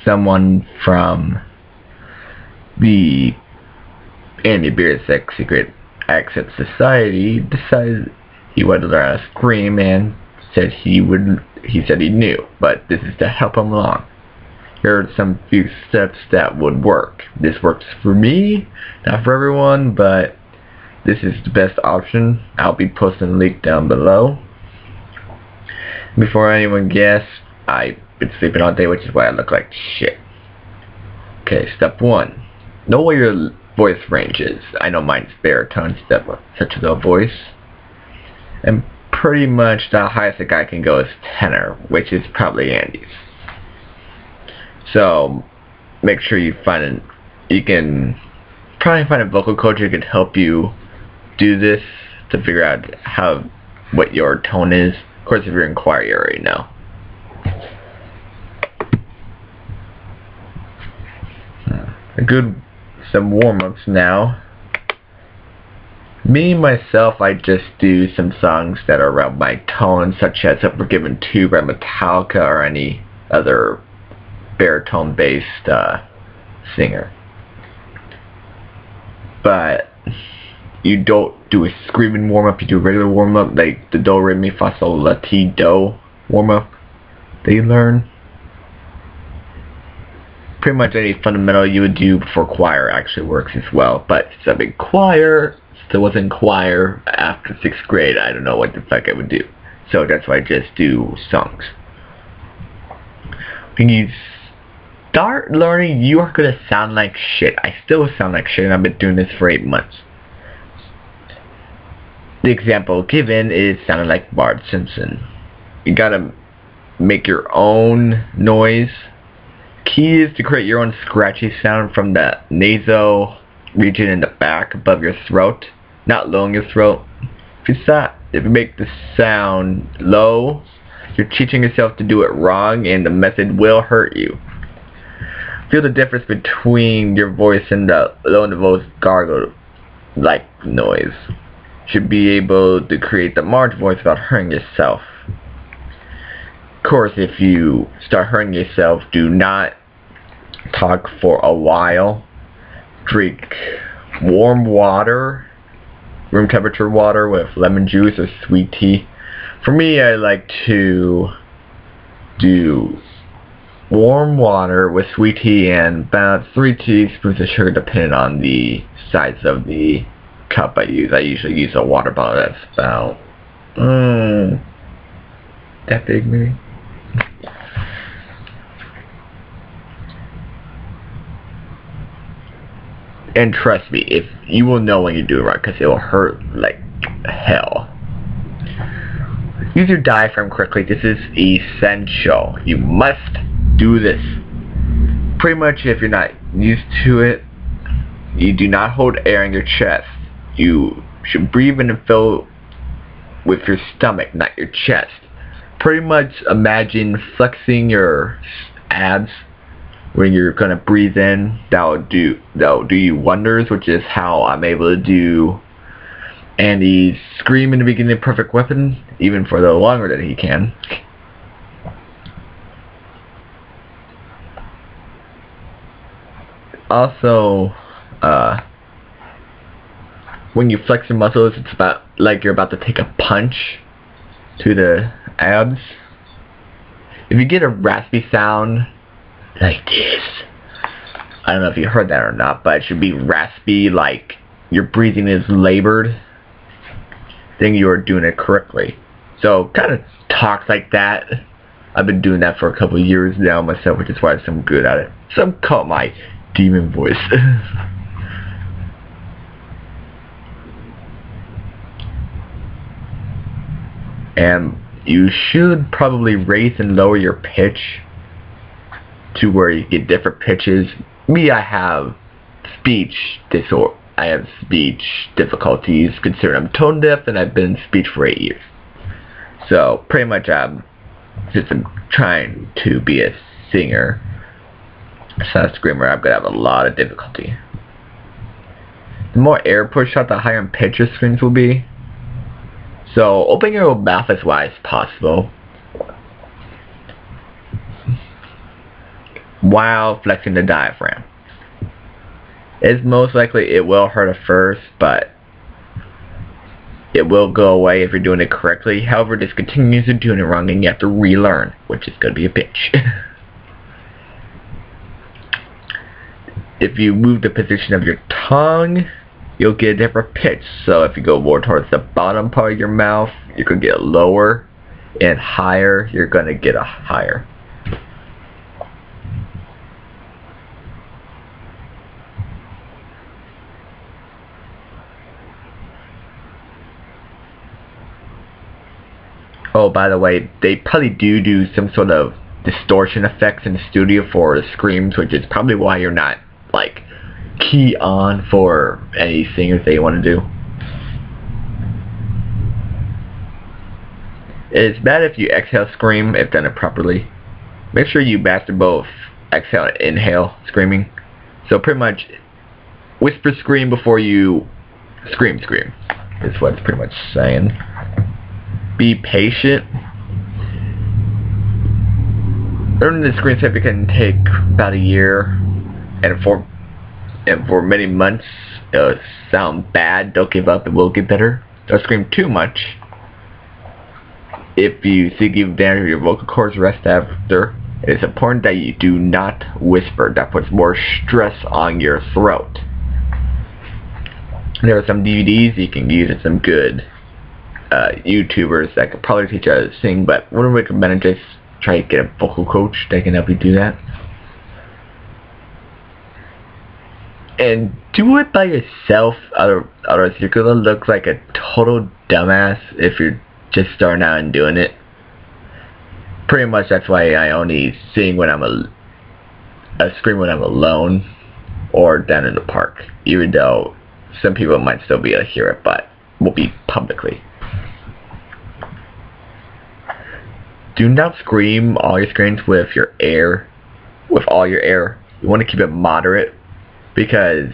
someone from the Andy Beer's Secret Access Society decided he wanted to learn how to scream and said he said he knew, but this is to help him along. Here are some few steps that would work. This works for me, not for everyone, but this is the best option. I'll be posting a link down below. Before anyone guess, I've been sleeping all day, which is why I look like shit. Okay, step 1. Know what your voice range is. I know mine's baritone, such as a voice. And pretty much the highest a guy can go is tenor, which is probably Andy's. So make sure you can probably find a vocal coach who can help you do this to figure out what your tone is. Of course, if you're in choir, you already know. Some warm-ups now. Me, myself, I just do some songs that are around my tone, such as Unforgiven 2 by Metallica or any other baritone-based singer. But you don't do a screaming warm-up, you do a regular warm-up, like the Do, Re, Mi, Fa, Sol, La, Ti, Do warm-up that you learn. Pretty much any fundamental you would do before choir actually works as well, but since I'm in choir, still was in choir after 6th grade, I don't know what the fuck I would do. So that's why I just do songs. When you start learning, you are going to sound like shit. I still sound like shit, and I've been doing this for 8 months. The example given is sounding like Bart Simpson. You gotta make your own noise. Key is to create your own scratchy sound from the nasal region in the back above your throat, not low in your throat. If you make the sound low, you're teaching yourself to do it wrong, and the method will hurt you. Feel the difference between your voice and the low and the voice gargle-like noise. Should be able to create the Marge voice without hurting yourself. Of course, if you start hurting yourself, do not talk for a while. Drink warm water, room temperature water with lemon juice or sweet tea. For me, I like to do warm water with sweet tea and about 3 teaspoons of sugar depending on the size of the cup I use. I usually use a water bottle that's about that big maybe. And trust me, if you will know when you do it right, because it will hurt like hell. Use your diaphragm correctly. This is essential. You must do this. Pretty much, if you're not used to it, you do not hold air in your chest. You should breathe in and fill with your stomach, not your chest. Pretty much imagine flexing your abs when you're gonna breathe in. That'll do you wonders, which is how I'm able to do Andy's scream in the beginning of Perfect Weapon, even for the longer that he can. Also, when you flex your muscles, it's about like you're about to take a punch to the abs. If you get a raspy sound like this, I don't know if you heard that or not, but it should be raspy, like your breathing is labored, then you are doing it correctly. So kind of talk like that. I've been doing that for a couple of years now myself, which is why I'm good at it. Some call it my demon voice. And you should probably raise and lower your pitch to where you get different pitches. Me, I have speech disorder. I have speech difficulties considering I'm tone deaf and I've been in speech for 8 years. So pretty much I'm trying to be a singer. As a screamer, I'm gonna have a lot of difficulty. The more air pushed out, the higher in pitch your screams will be. So open your mouth as wide as possible. while flexing the diaphragm. It's most likely it will hurt at first, but it will go away if you're doing it correctly. However, just continues to doing it wrong and you have to relearn, which is going to be a bitch. If you move the position of your tongue, you'll get a different pitch. So if you go more towards the bottom part of your mouth, you're going to get lower, and higher, you're going to get a higher. Oh, by the way, they probably do some sort of distortion effects in the studio for the screams, which is probably why you're not, like, key on for any singers they want to do. It's bad if you exhale scream if done it properly. Make sure you master both exhale and inhale screaming. So pretty much whisper scream before you scream is what it's pretty much saying. Be patient. Learning the scream technique can take about a year, and for many months it'll sound bad. Don't give up, it will get better. Don't scream too much. If you think you've damaged your vocal cords, rest after. It is important that you do not whisper. That puts more stress on your throat. There are some DVDs you can use and some good YouTubers that could probably teach you how to sing, but I would recommend just try to get a vocal coach that can help you do that. And do it by yourself, otherwise you're gonna look like a total dumbass if you're just starting out and doing it. Pretty much that's why I only sing when I scream when I'm alone or down in the park, even though some people might still be able to hear it, but won't be publicly. Do not scream all your screams with all your air. You want to keep it moderate, because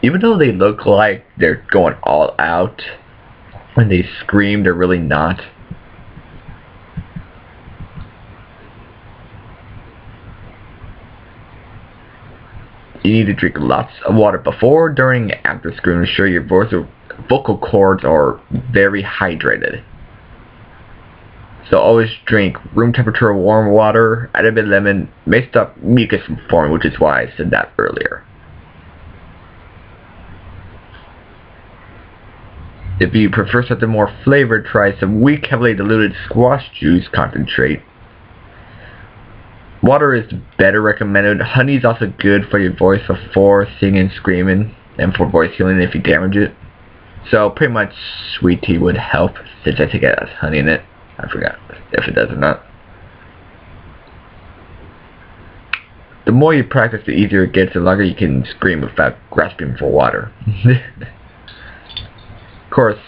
even though they look like they're going all out, when they scream, they're really not. You need to drink lots of water before, during, and after screaming. Ensure your vocal cords are very hydrated. So always drink room temperature warm water. Add a bit of lemon. May stop mucus from forming, which is why I said that earlier. If you prefer something more flavored, try some weak, heavily diluted squash juice concentrate. Water is better recommended. Honey is also good for your voice before singing and screaming, and for voice healing if you damage it. So pretty much sweet tea would help, since I think it has honey in it. I forgot if it does or not. The more you practice, the easier it gets, the longer you can scream without grasping for water. Of course,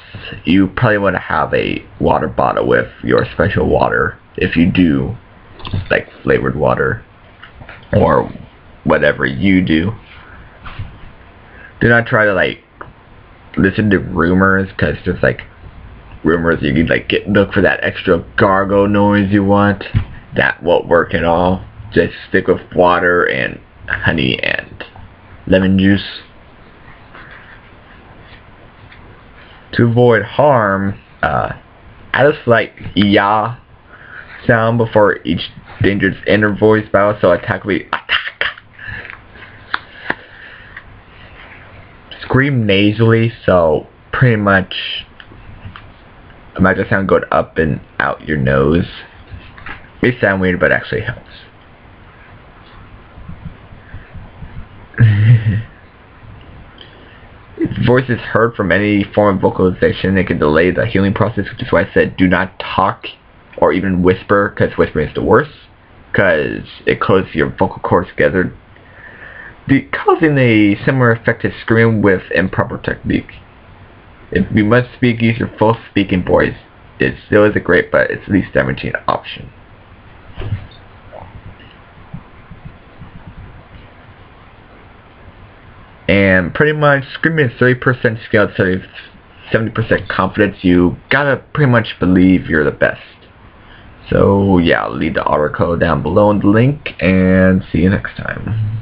you probably want to have a water bottle with your special water, if you do like flavored water or whatever you do. Do not try to like listen to rumors, because there's like rumors you can like look for that extra gargle noise you want. That won't work at all. Just stick with water and honey and lemon juice. To avoid harm, add a slight ya sound before each dangerous inner voice vowel, so attack. Scream nasally, so pretty much imagine the sound going up and out your nose. May sound weird, but actually helps. If voice is heard from any form of vocalization, it can delay the healing process, which is why I said do not talk or even whisper, because whispering is the worst, because it closes your vocal cords together, causing a similar effect to scream with improper technique. If you must speak, use your full speaking voice. It still isn't great, but it's the least damaging option. And pretty much screaming is 30% skill, 70% confidence. You gotta pretty much believe you're the best. So yeah, I'll leave the article down below in the link, and see you next time.